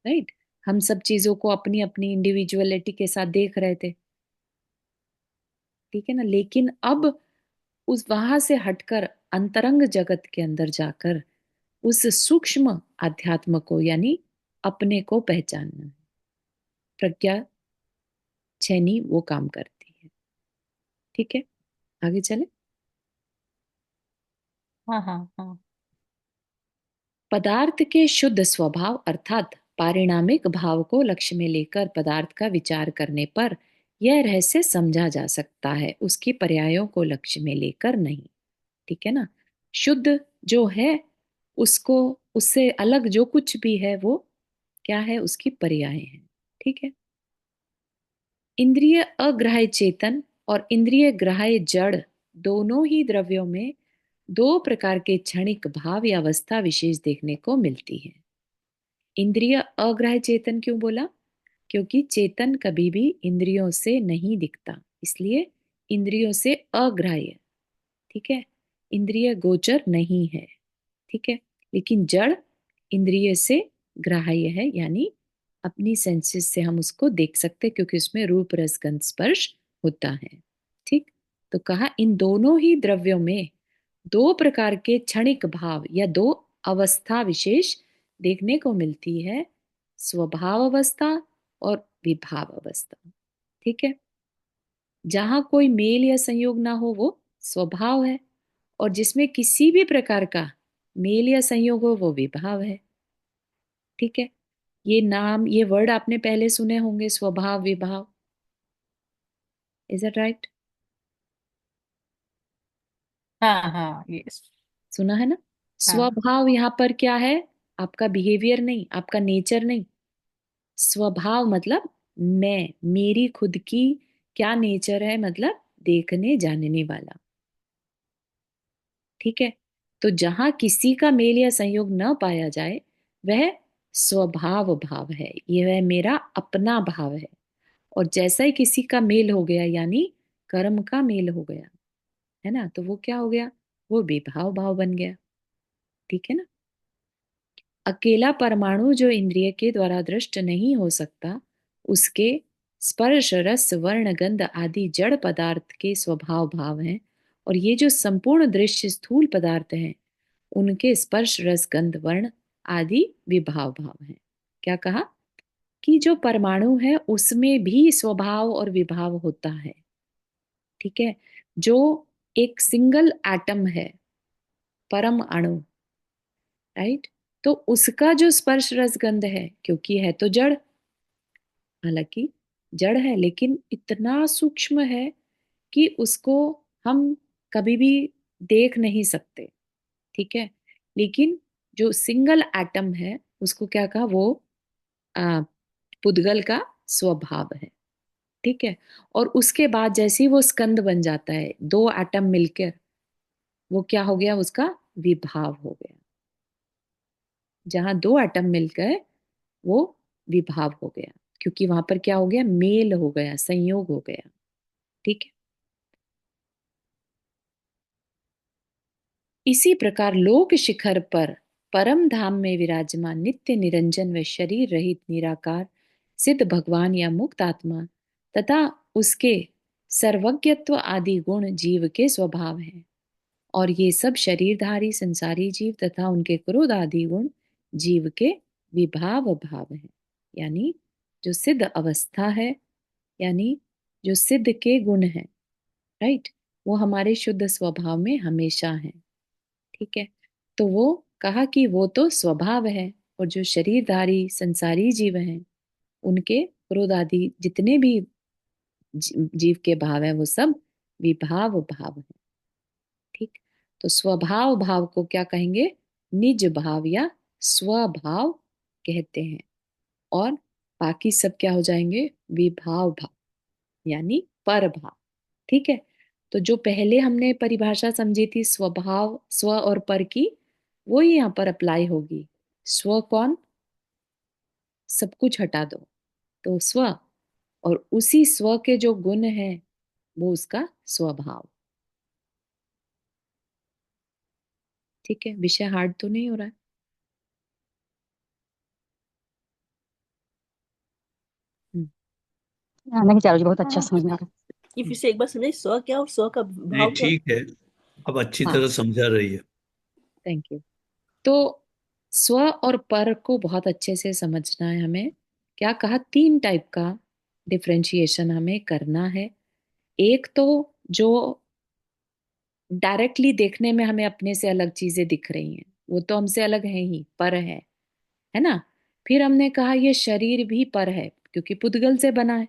राइट। हम सब चीजों को अपनी अपनी इंडिविजुअलिटी के साथ देख रहे थे, ठीक है ना। लेकिन अब उस वहां से हटकर अंतरंग जगत के अंदर जाकर उस सूक्ष्म आध्यात्म को यानी अपने को पहचानना है। प्रज्ञा छेनी वो काम करती है। ठीक है, आगे चले। हाँ हाँ हाँ। पदार्थ के शुद्ध स्वभाव अर्थात पारिणामिक भाव को लक्ष्य में लेकर पदार्थ का विचार करने पर यह रहस्य समझा जा सकता है, उसकी पर्यायों को लक्ष्य में लेकर नहीं। ठीक है ना? शुद्ध जो है उसको, उससे अलग जो कुछ भी है वो क्या है? उसकी पर्याय है। ठीक है। इंद्रिय अग्राह्य चेतन और इंद्रिय ग्राह्य जड़ दोनों ही द्रव्यों में दो प्रकार के क्षणिक भाव या अवस्था विशेष देखने को मिलती है। इंद्रिय अग्राह्य चेतन क्यों बोला? क्योंकि चेतन कभी भी इंद्रियों से नहीं दिखता, इसलिए इंद्रियों से अग्राह्य। ठीक है, इंद्रिय गोचर नहीं है। ठीक है, लेकिन जड़ इंद्रिय से ग्राह्य है, यानी अपनी सेंसेस से हम उसको देख सकते हैं, क्योंकि उसमें रूप रस गंध स्पर्श होता है। ठीक, तो कहा इन दोनों ही द्रव्यों में दो प्रकार के क्षणिक भाव या दो अवस्था विशेष देखने को मिलती है, स्वभाव अवस्था और विभाव अवस्था। ठीक है, जहां कोई मेल या संयोग ना हो वो स्वभाव है, और जिसमें किसी भी प्रकार का मेल या संयोग हो वो विभाव है। ठीक है, ये नाम, ये वर्ड आपने पहले सुने होंगे, स्वभाव विभाव। Is that right? हाँ हाँ, यस। सुना है ना? हाँ स्वभाव यहाँ पर क्या है? आपका बिहेवियर नहीं, आपका नेचर नहीं। स्वभाव मतलब मैं, मेरी खुद की क्या नेचर है, मतलब देखने जानने वाला। ठीक है, तो जहां किसी का मेल या संयोग न पाया जाए वह स्वभाव भाव है, ये वह मेरा अपना भाव है। और जैसा ही किसी का मेल हो गया, यानी कर्म का मेल हो गया, है ना, तो वो क्या हो गया? वो विभाव भाव बन गया। ठीक है ना? अकेला परमाणु जो इंद्रिय के द्वारा दृष्ट नहीं हो सकता, उसके स्पर्श रस वर्ण गंध आदि जड़ पदार्थ के स्वभाव भाव हैं, और ये जो संपूर्ण दृश्य स्थूल पदार्थ हैं उनके स्पर्श रस गंध वर्ण आदि विभाव भाव हैं। क्या कहा? कि जो परमाणु है उसमें भी स्वभाव और विभाव होता है। ठीक है, जो एक सिंगल एटम है, परम अणु, राइट, तो उसका जो स्पर्श रस गंध है, क्योंकि है तो जड़, हालांकि जड़ है लेकिन इतना सूक्ष्म है कि उसको हम कभी भी देख नहीं सकते। ठीक है, लेकिन जो सिंगल एटम है उसको क्या कहा? वो आ, पुद्गल का स्वभाव है। ठीक है, और उसके बाद जैसे ही वो स्कंद बन जाता है, दो एटम मिलकर, वो क्या हो गया? उसका विभाव हो गया। जहां दो एटम मिलकर वो विभाव हो गया, क्योंकि वहां पर क्या हो गया? मेल हो गया, संयोग हो गया। ठीक है, इसी प्रकार लोक शिखर पर परम धाम में विराजमान नित्य निरंजन व शरीर रहित निराकार सिद्ध भगवान या मुक्त आत्मा तथा उसके सर्वज्ञत्व आदि गुण जीव के स्वभाव हैं, और ये सब शरीरधारी संसारी जीव तथा उनके क्रोध आदि गुण जीव के विभाव भाव हैं, यानी जो सिद्ध अवस्था है, यानी जो सिद्ध के गुण हैं, राइट, वो हमारे शुद्ध स्वभाव में हमेशा हैं। ठीक है, तो वो कहा कि वो तो स्वभाव है, और जो शरीरधारी संसारी जीव हैं उनके क्रोध आदि जितने भी जीव के भाव है वो सब विभाव भाव है। ठीक, तो स्वभाव भाव को क्या कहेंगे? निज भाव या स्वभाव कहते हैं। और बाकी सब क्या हो जाएंगे? विभाव भाव, यानी पर भाव। ठीक है। तो जो पहले हमने परिभाषा समझी थी स्वभाव, स्व और पर की, वो ही यहाँ पर अप्लाई होगी। स्व कौन? सब कुछ हटा दो तो स्व, और उसी स्व के जो गुण है वो उसका स्वभाव। ठीक है, विषय हार्ड तो नहीं हो रहा है? हम्म, नहीं चारों जी, बहुत अच्छा समझ में आ रहा ये फिर से एक बार समझे, स्व क्या और स्व का नहीं भाव क्या? ठीक है, अब अच्छी हाँ, तरह समझा रही है। Thank you. तो स्व और पर को बहुत अच्छे से समझना है हमें। क्या कहा? तीन टाइप का डिफरेंशिएशन हमें करना है। एक तो जो डायरेक्टली देखने में हमें अपने से अलग चीजें दिख रही हैं, वो तो हमसे अलग है ही, पर है ना। फिर हमने कहा ये शरीर भी पर है, क्योंकि पुद्गल से बना है।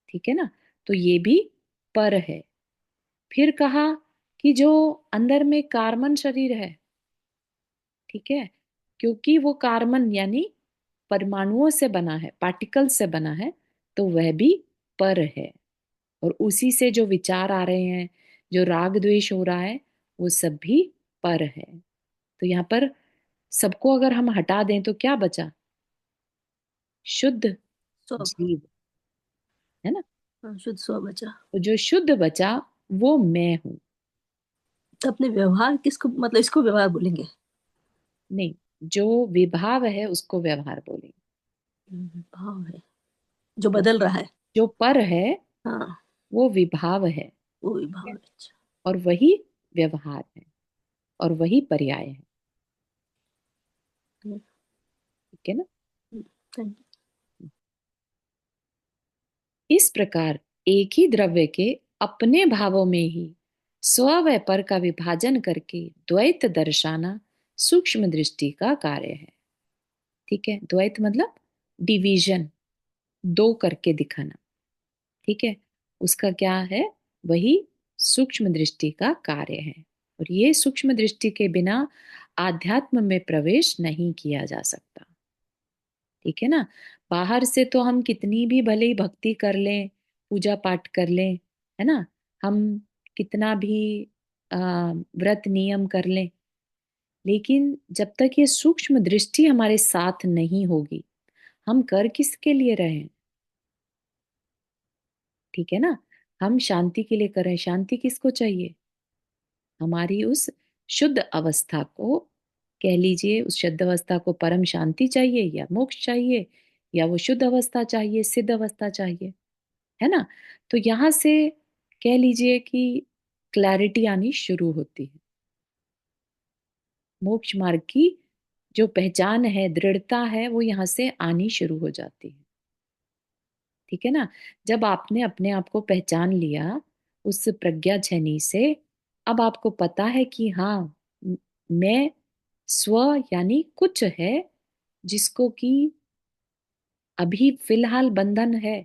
ठीक है ना, तो ये भी पर है। फिर कहा कि जो अंदर में कार्बन शरीर है, ठीक है, क्योंकि वो कार्बन यानी परमाणुओं से बना है, पार्टिकल से बना है, तो वह भी पर है। और उसी से जो विचार आ रहे हैं, जो राग द्वेष हो रहा है, वो सब भी पर है। तो यहाँ पर सबको अगर हम हटा दें तो क्या बचा? शुद्ध स्व। जीव, है ना। हाँ, शुद्ध स्व बचा। तो जो शुद्ध बचा वो मैं हूं। तो अपने व्यवहार किसको, मतलब इसको व्यवहार बोलेंगे? नहीं, जो विभाव है उसको व्यवहार बोलेंगे। भाव है जो जो बदल रहा है। जो पर है हाँ, वो विभाव है, वो भी भाव है। अच्छा। और वही व्यवहार है, और वही पर्याय है। हम्म, ठीक है ना। thank you। इस प्रकार एक ही द्रव्य के अपने भावों में ही स्व व पर का विभाजन करके द्वैत दर्शाना सूक्ष्म दृष्टि का कार्य है। ठीक है, द्वैत मतलब डिवीजन, दो करके दिखाना। ठीक है, उसका क्या है? वही सूक्ष्म दृष्टि का कार्य है। और ये सूक्ष्म दृष्टि के बिना आध्यात्म में प्रवेश नहीं किया जा सकता। ठीक है ना। बाहर से तो हम कितनी भी भले ही भक्ति कर लें, पूजा पाठ कर लें, है ना, हम कितना भी व्रत नियम कर लें, लेकिन जब तक ये सूक्ष्म दृष्टि हमारे साथ नहीं होगी, हम कर किसके लिए रहे हैं? ठीक है ना। हम शांति के लिए कर रहे हैं। शांति किसको चाहिए? हमारी उस शुद्ध अवस्था को, कह लीजिए उस शुद्ध अवस्था को परम शांति चाहिए, या मोक्ष चाहिए, या वो शुद्ध अवस्था चाहिए, सिद्ध अवस्था चाहिए, है ना। तो यहां से कह लीजिए कि क्लैरिटी आनी शुरू होती है। मोक्ष मार्ग की जो पहचान है, दृढ़ता है, वो यहाँ से आनी शुरू हो जाती है। ठीक है ना। जब आपने अपने आप को पहचान लिया उस प्रज्ञा झनी से, अब आपको पता है कि हाँ, मैं स्व यानी कुछ है, जिसको कि अभी फिलहाल बंधन है,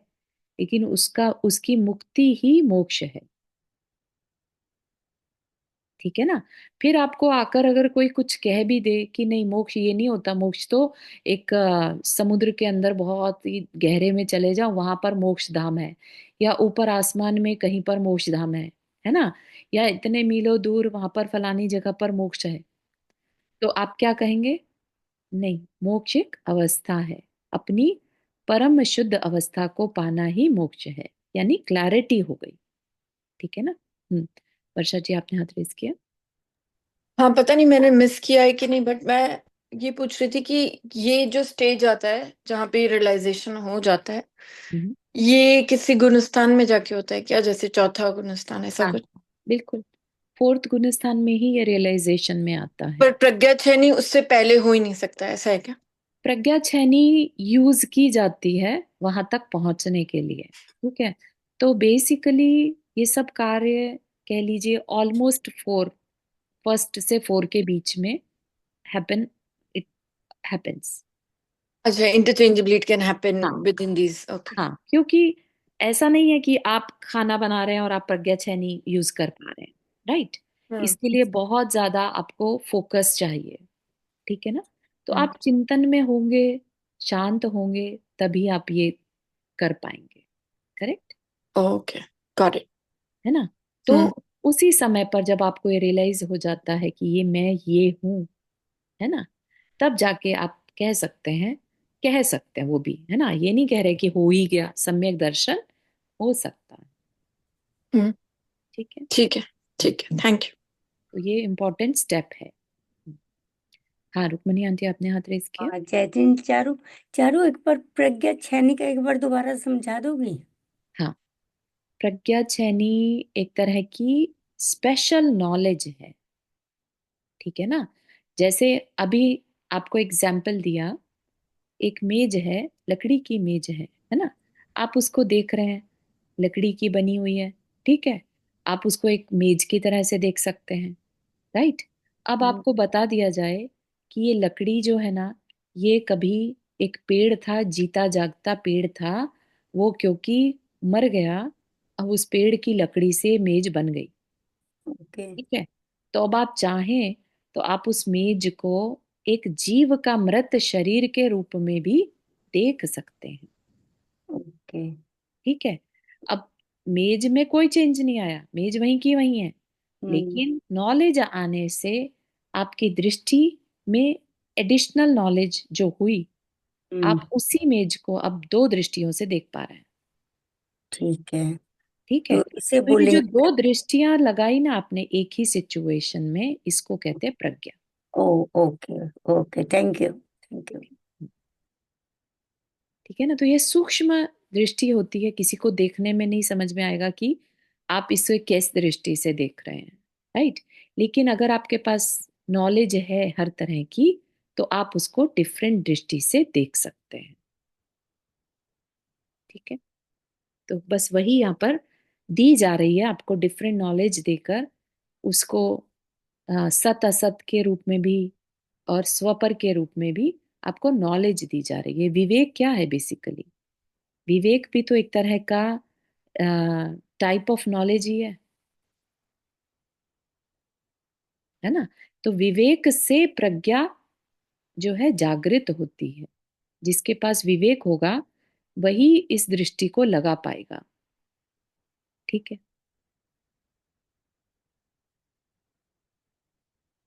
लेकिन उसका उसकी मुक्ति ही मोक्ष है। ठीक है ना। फिर आपको आकर अगर कोई कुछ कह भी दे कि नहीं मोक्ष ये नहीं होता, मोक्ष तो एक समुद्र के अंदर बहुत ही गहरे में चले जाओ, वहां पर मोक्ष धाम है, या ऊपर आसमान में कहीं पर मोक्ष धाम है ना, या इतने मीलों दूर वहां पर फलानी जगह पर मोक्ष है, तो आप क्या कहेंगे? नहीं, मोक्ष एक अवस्था है, अपनी परम शुद्ध अवस्था को पाना ही मोक्ष है, यानी क्लैरिटी हो गई। ठीक है ना। वर्षा जी, आपने हाथ रेज किया। हाँ, पता नहीं मैंने मिस किया है कि नहीं, बट मैं ये पूछ रही थी कि ये जो स्टेज आता है जहाँ पे रियलाइजेशन हो जाता है, हम्म, ये किसी गुणस्थान में जाके होता है क्या? जैसे चौथा गुणस्थान, ऐसा हाँ, कुछ? बिल्कुल, फोर्थ गुण स्थान में ही ये रियलाइजेशन में आता है। पर प्रज्ञा छेनी उससे पहले हो ही नहीं सकता, ऐसा है क्या? प्रज्ञा छैनी यूज की जाती है वहां तक पहुंचने के लिए। ठीक है। तो बेसिकली ये सब कार्य, कह लीजिए ऑलमोस्ट फोर, फर्स्ट से फोर के बीच में हैपन, इट हैपेंस। अच्छा, इंटरचेंजेबली इट कैन हैपन हाँ, विद इन दीज, ओके। हाँ, क्योंकि ऐसा नहीं है कि आप खाना बना रहे हैं और आप प्रज्ञा छैनी यूज कर पा रहे हैं, राइट। हम्म। इसके लिए बहुत ज्यादा आपको फोकस चाहिए। ठीक है ना। तो आप चिंतन में होंगे, शांत होंगे, तभी आप ये कर पाएंगे। Correct okay, got it. है ना? तो उसी समय पर जब आपको ये रियलाइज हो जाता है कि ये हूं, है ना, तब जाके आप कह सकते हैं वो भी, है ना, ये नहीं कह रहे कि हो ही गया, सम्यक दर्शन हो सकता है। हम्म, ठीक है। ठीक है, ठीक है, थैंक यू। तो ये इम्पोर्टेंट स्टेप है। हाँ रुक्मणी आंटी, आपने हाथ रेस किया। हाँ जय हिंद। चारू, चारू एक बार प्रज्ञा छैनी का एक बार दोबारा समझा दोगी? हाँ, प्रज्ञा छैनी एक तरह की स्पेशल नॉलेज है। ठीक है ना? जैसे अभी आपको एग्जाम्पल दिया, एक मेज है, लकड़ी की मेज है ना, आप उसको देख रहे हैं, लकड़ी की बनी हुई है। ठीक है, आप उसको एक मेज की तरह से देख सकते हैं। राइट। अब हम्म, आपको बता दिया जाए कि ये लकड़ी जो है ना, ये कभी एक पेड़ था, जीता जागता पेड़ था, वो क्योंकि मर गया, अब उस पेड़ की लकड़ी से मेज बन गई। ओके। ठीक है। तो अब आप चाहें तो आप उस मेज को एक जीव का मृत शरीर के रूप में भी देख सकते हैं। ओके। ठीक है। अब मेज में कोई चेंज नहीं आया, मेज वहीं की वहीं है, हम्म। लेकिन नॉलेज आने से आपकी दृष्टि में एडिशनल नॉलेज जो हुई, हम्म, आप उसी मेज को अब दो दृष्टियों से देख पा रहे हैं। ठीक है। ठीक है। तो इसे तो ये जो बोलेंगे। दो दृष्टियां लगाई ना आपने एक ही सिचुएशन में, इसको कहते हैं प्रज्ञा। Oh, okay. Okay, thank you, thank you. ठीक है ना? तो ये सूक्ष्म दृष्टि होती है, किसी को देखने में नहीं समझ में आएगा कि आप इसे किस दृष्टि से देख रहे हैं। राइट। लेकिन अगर आपके पास नॉलेज है हर तरह की, तो आप उसको डिफरेंट दृष्टि से देख सकते हैं। ठीक है। तो बस वही यहाँ पर दी जा रही है, आपको डिफरेंट नॉलेज देकर उसको सत असत के रूप में भी और स्वपर के रूप में भी आपको नॉलेज दी जा रही है। विवेक क्या है बेसिकली? विवेक भी तो एक तरह का टाइप ऑफ नॉलेज ही है ना? तो विवेक से प्रज्ञा जो है जागृत होती है। जिसके पास विवेक होगा वही इस दृष्टि को लगा पाएगा। ठीक है।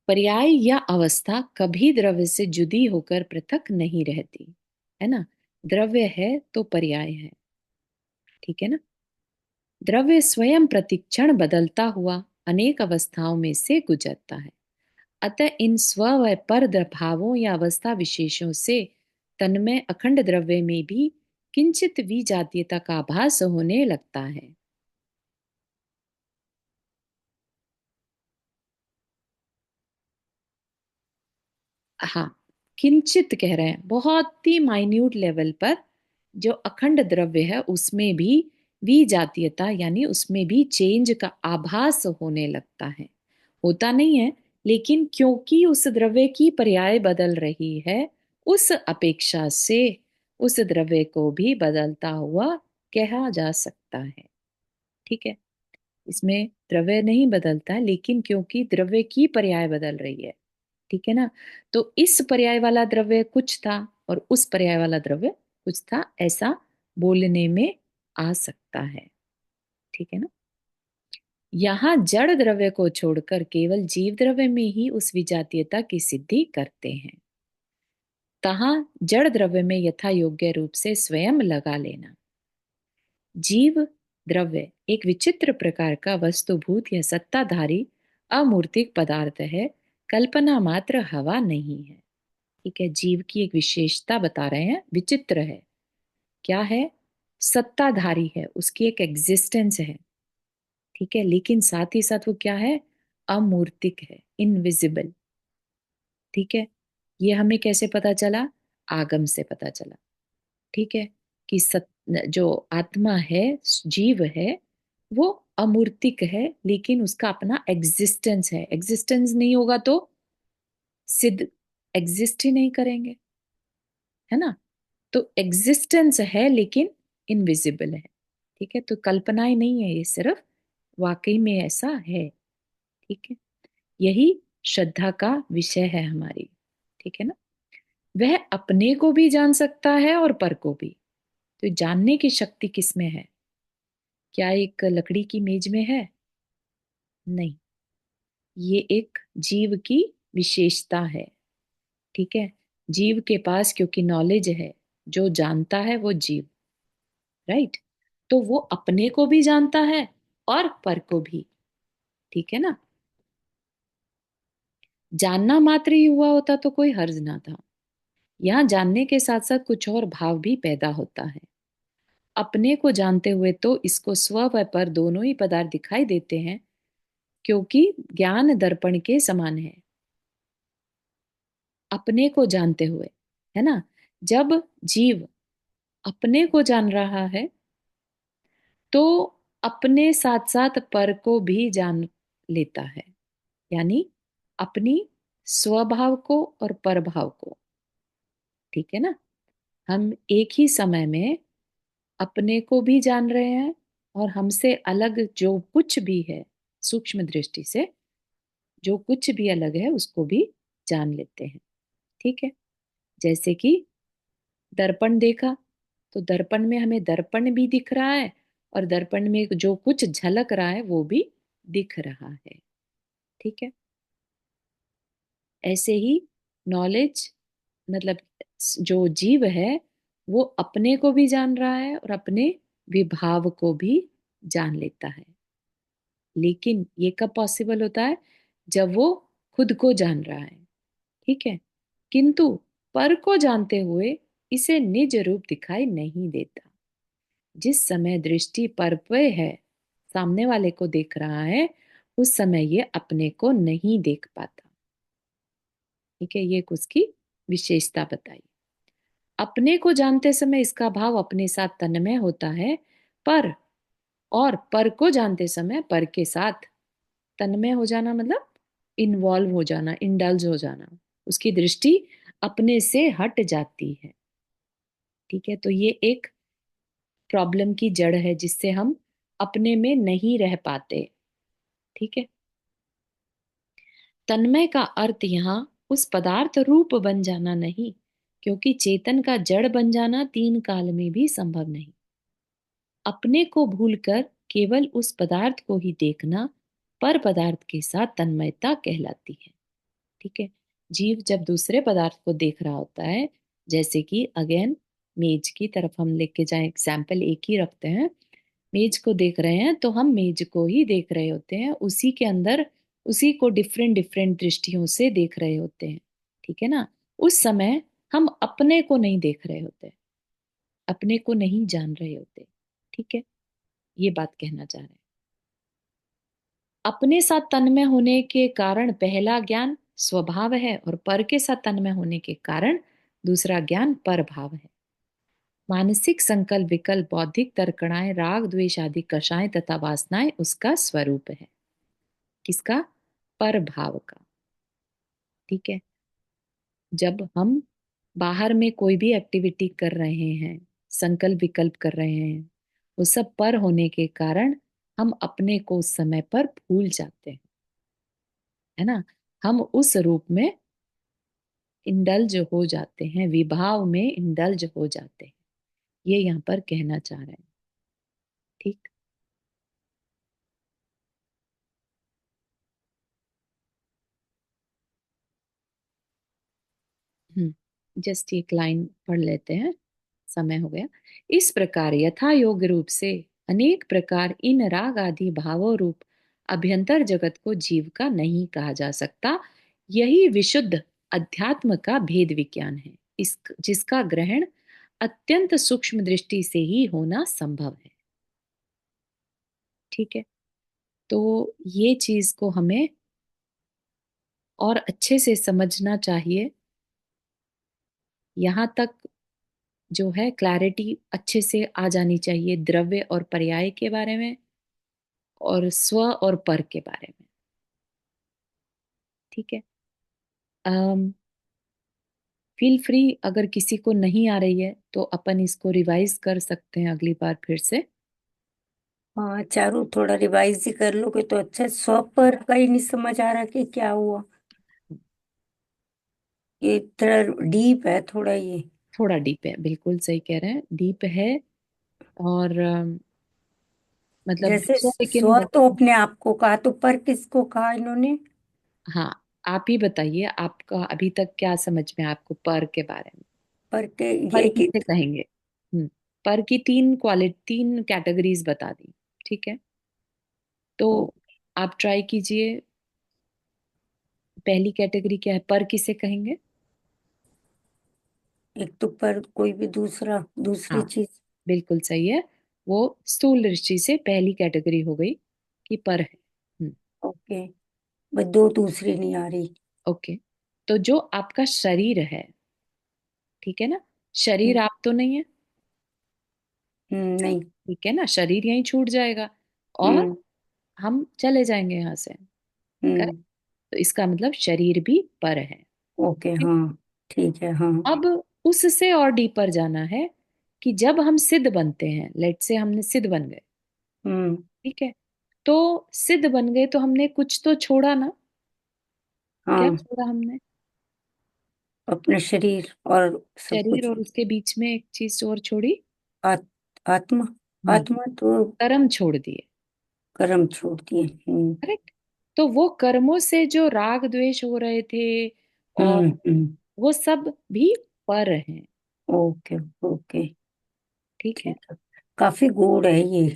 पर्याय या अवस्था कभी द्रव्य से जुदी होकर पृथक नहीं रहती, है ना? द्रव्य है तो पर्याय है। ठीक है ना? द्रव्य स्वयं प्रतिक्षण बदलता हुआ अनेक अवस्थाओं में से गुजरता है। अतः इन स्व व पर भावों या अवस्था विशेषों से तन्मय अखंड द्रव्य में भी किंचित विजातीयता का आभास होने लगता है। हाँ, किंचित कह रहे हैं, बहुत ही माइन्यूट लेवल पर जो अखंड द्रव्य है उसमें भी विजातीयता यानी उसमें भी चेंज का आभास होने लगता है। होता नहीं है, लेकिन क्योंकि उस द्रव्य की पर्याय बदल रही है, उस अपेक्षा से उस द्रव्य को भी बदलता हुआ कहा जा सकता है। ठीक है। इसमें द्रव्य नहीं बदलता, लेकिन क्योंकि द्रव्य की पर्याय बदल रही है। ठीक है ना? तो इस पर्याय वाला द्रव्य कुछ था और उस पर्याय वाला द्रव्य कुछ था, ऐसा बोलने में आ सकता है। ठीक है ना? यहाँ जड़ द्रव्य को छोड़कर केवल जीव द्रव्य में ही उस विजातीयता की सिद्धि करते हैं। तहाँ जड़ द्रव्य में यथा योग्य रूप से स्वयं लगा लेना। जीव द्रव्य एक विचित्र प्रकार का वस्तुभूत या सत्ताधारी अमूर्तिक पदार्थ है, कल्पना मात्र हवा नहीं है। ठीक है। जीव की एक विशेषता बता रहे हैं, विचित्र है। क्या है? सत्ताधारी है, उसकी एक एग्जिस्टेंस है। ठीक है। लेकिन साथ ही साथ वो क्या है? अमूर्तिक है, इनविजिबल। ठीक है। ये हमें कैसे पता चला? आगम से पता चला। ठीक है। कि जो आत्मा है, जीव है, वो अमूर्तिक है, लेकिन उसका अपना एग्जिस्टेंस है। एग्जिस्टेंस नहीं होगा तो सिद्ध एग्जिस्ट ही नहीं करेंगे, है ना? तो एग्जिस्टेंस है लेकिन इनविजिबल है। ठीक है। तो कल्पनाएं नहीं है ये, सिर्फ वाकई में ऐसा है। ठीक है। यही श्रद्धा का विषय है हमारी। ठीक है ना? वह अपने को भी जान सकता है और पर को भी। तो जानने की शक्ति किसमें है? क्या एक लकड़ी की मेज में है? नहीं, ये एक जीव की विशेषता है। ठीक है, जीव के पास क्योंकि नॉलेज है, जो जानता है वो जीव, राइट। तो वो अपने को भी जानता है और पर को भी। ठीक है ना। जानना मात्र ही हुआ होता तो कोई हर्ज ना था। यहाँ जानने के साथ साथ कुछ और भाव भी पैदा होता है। अपने को जानते हुए तो इसको स्व व पर दोनों ही पदार्थ दिखाई देते हैं, क्योंकि ज्ञान दर्पण के समान है। अपने को जानते हुए, है ना, जब जीव अपने को जान रहा है तो अपने साथ साथ पर को भी जान लेता है। यानी अपनी स्वभाव को और परभाव को। ठीक है ना। हम एक ही समय में अपने को भी जान रहे हैं और हमसे अलग जो कुछ भी है, सूक्ष्म दृष्टि से जो कुछ भी अलग है उसको भी जान लेते हैं। ठीक है। जैसे कि दर्पण देखा, तो दर्पण में हमें दर्पण भी दिख रहा है और दर्पण में जो कुछ झलक रहा है वो भी दिख रहा है। ठीक है। ऐसे ही नॉलेज, मतलब जो जीव है वो अपने को भी जान रहा है और अपने विभाव को भी जान लेता है। लेकिन ये कब पॉसिबल होता है? जब वो खुद को जान रहा है। ठीक है। किंतु पर को जानते हुए इसे निज रूप दिखाई नहीं देता। जिस समय दृष्टि पर पे है, सामने वाले को देख रहा है, उस समय ये अपने को नहीं देख पाता। ठीक है, ये उसकी विशेषता बताई। अपने को जानते समय इसका भाव अपने साथ तन्मय होता है, पर और पर को जानते समय पर के साथ तन्मय हो जाना, मतलब इन्वॉल्व हो जाना, इंडल्ज हो जाना। उसकी दृष्टि अपने से हट जाती है। ठीक है। तो ये एक प्रॉब्लम की जड़ है जिससे हम अपने में नहीं रह पाते। ठीक है। तन्मय का अर्थ यहाँ उस पदार्थ रूप बन जाना नहीं, क्योंकि चेतन का जड़ बन जाना तीन काल में भी संभव नहीं। अपने को भूलकर केवल उस पदार्थ को ही देखना पर पदार्थ के साथ तन्मयता कहलाती है। ठीक है। जीव जब दूसरे पदार्थ को देख रहा होता है, जैसे कि अगेन मेज की तरफ हम लेके जाएं, एग्जाम्पल एक ही रखते हैं। मेज को देख रहे हैं तो हम मेज को ही देख रहे होते हैं, उसी के अंदर उसी को डिफरेंट डिफरेंट दृष्टियों से देख रहे होते हैं। ठीक है ना। उस समय हम अपने को नहीं देख रहे होते, अपने को नहीं जान रहे होते। ठीक है। ये बात कहना चाह रहे हैं। अपने साथ तन्मय होने के कारण पहला ज्ञान स्वभाव है और पर के साथ तन्मय होने के कारण दूसरा ज्ञान परभाव है। मानसिक संकल्प, विकल्प, बौद्धिक तर्कणाएं, राग द्वेष आदि कषाएं तथा वासनाएं उसका स्वरूप है। किसका? परभाव का। ठीक है। जब हम बाहर में कोई भी एक्टिविटी कर रहे हैं, संकल्प विकल्प कर रहे हैं, वो सब पर होने के कारण हम अपने को उस समय पर भूल जाते हैं, है ना। हम उस रूप में इंडल्ज हो जाते हैं, विभाव में इंडल्ज हो जाते हैं। ये यहाँ पर कहना चाह रहे हैं। ठीक। जस्ट एक लाइन पढ़ लेते हैं, समय हो गया। इस प्रकार यथा योग रूप से अनेक प्रकार इन राग आदि भावों रूप अभ्यंतर जगत को जीव का नहीं कहा जा सकता। यही विशुद्ध अध्यात्म का भेद विज्ञान है, इस जिसका ग्रहण अत्यंत सूक्ष्म दृष्टि से ही होना संभव है। ठीक है। तो ये चीज को हमें और अच्छे से समझना चाहिए। यहाँ तक जो है क्लैरिटी अच्छे से आ जानी चाहिए, द्रव्य और पर्याय के बारे में और स्व और पर के बारे में। ठीक है। फील फ्री, अगर किसी को नहीं आ रही है तो अपन इसको रिवाइज कर सकते हैं अगली बार फिर से। हाँ चारू, थोड़ा रिवाइज ही कर लोगे तो अच्छा। 100 पर का ही नहीं समझ आ रहा कि क्या हुआ। ये थोड़ा डीप है थोड़ा ये। थोड़ा डीप है, बिल्कुल सही कह रहे हैं, डीप है। और मतलब जैसे दूसरा लेकिन स्व बहुत। तो अपने आप को कहा, तो पर किसको कहा इन्होंने? हाँ, आप ही बताइए, आपका अभी तक क्या समझ में आया आपको पर के बारे में? पर के पर ये कि किसे कहेंगे? पर की तीन क्वालिटी, तीन कैटेगरीज बता दी, ठीक है? तो आप ट्राई कीजिए। पहली कैटेगरी क्या है, पर किसे कहेंगे? एक तो पर कोई भी दूसरा दूसरी हाँ, चीज। बिल्कुल सही है। वो स्थूल दृष्टि से पहली कैटेगरी हो गई कि पर है। ओके, बस दो दूसरी नहीं आ रही। ओके। तो जो आपका शरीर है, ठीक है ना, शरीर हम्म, आप तो नहीं है, नहीं। ठीक है ना, शरीर यहीं छूट जाएगा और हम्म। हम चले जाएंगे यहाँ से। करेक्ट। हम्म। तो इसका मतलब शरीर भी पर है। ओके, ठीक? हाँ ठीक है, हाँ। अब उससे और डीपर जाना है कि जब हम सिद्ध बनते हैं, लेट से हमने सिद्ध बन गए, हम्म। ठीक है, तो सिद्ध बन गए तो हमने कुछ तो छोड़ा ना। क्या हाँ, छोड़ा हमने? अपना शरीर और सब शरीर, कुछ। और उसके बीच में एक चीज और छोड़ी। आत, आत्मा। नहीं, आत्मा तो कर्म छोड़ दिए। कर्म छोड़ दिए। हम्म। करेक्ट। तो वो कर्मों से जो राग द्वेष हो रहे थे, और हम्म। वो सब भी पर हैं। ओके। ओके, ठीक है। ठीक है। काफी गूढ़ है ये।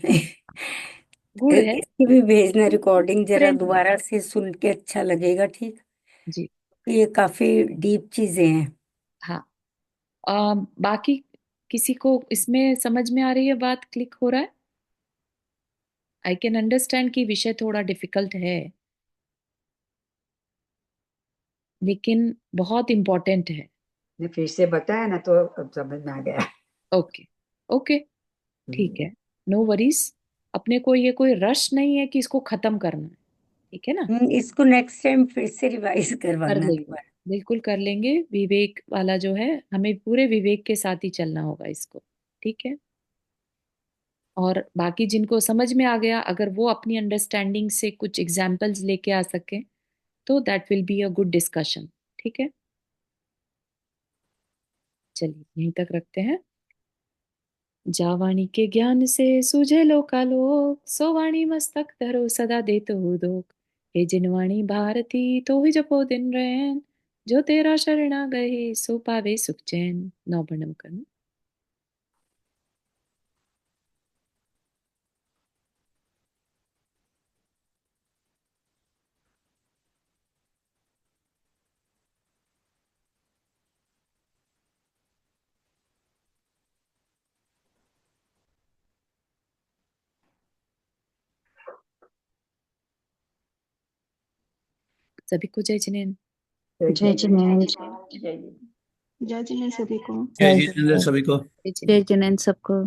गुड़ है। इसकी भी भेजना रिकॉर्डिंग, जरा Different है। दोबारा से सुन के अच्छा लगेगा, ठीक। जी। ये काफी डीप चीजें हैं। हाँ। बाकी किसी को इसमें समझ में आ रही है बात, क्लिक हो रहा है? आई कैन अंडरस्टैंड कि विषय थोड़ा डिफिकल्ट है, लेकिन बहुत इंपॉर्टेंट है। ने फिर से बताया ना तो अब समझ में आ गया। ओके। ओके। ठीक है। No worries. अपने को ये कोई रश नहीं है कि इसको खत्म करना है, ठीक है ना? इसको नेक्स्ट टाइम फिर से रिवाइज कर करवाना लेंगे, दोबारा। बिल्कुल कर लेंगे। विवेक वाला जो है, हमें पूरे विवेक के साथ ही चलना होगा इसको, ठीक है? और बाकी जिनको समझ में आ गया, अगर वो अपनी अंडरस्टैंडिंग से कुछ एग्जाम्पल्स लेके आ सके, तो that will be a good discussion. ठीक है, चलिए यहीं तक रखते हैं। जावाणी के ज्ञान से सूझे लोकालोक, सो वाणी मस्तक धरो सदा देत हो दोख। हे जिनवाणी भारती तो ही जपो दिन रैन, जो तेरा शरणा गए सो पावे सुख चैन। नौ करना। सभी को जय जिनेन्द्र। जय जिनेन्द्र। जय जय जिनेन्द्र सभी को। जय जय जितेंद्र जिनेन्द्र। सभी को। जय जय जिनेन्द्र। जिनेन्द्र सबको।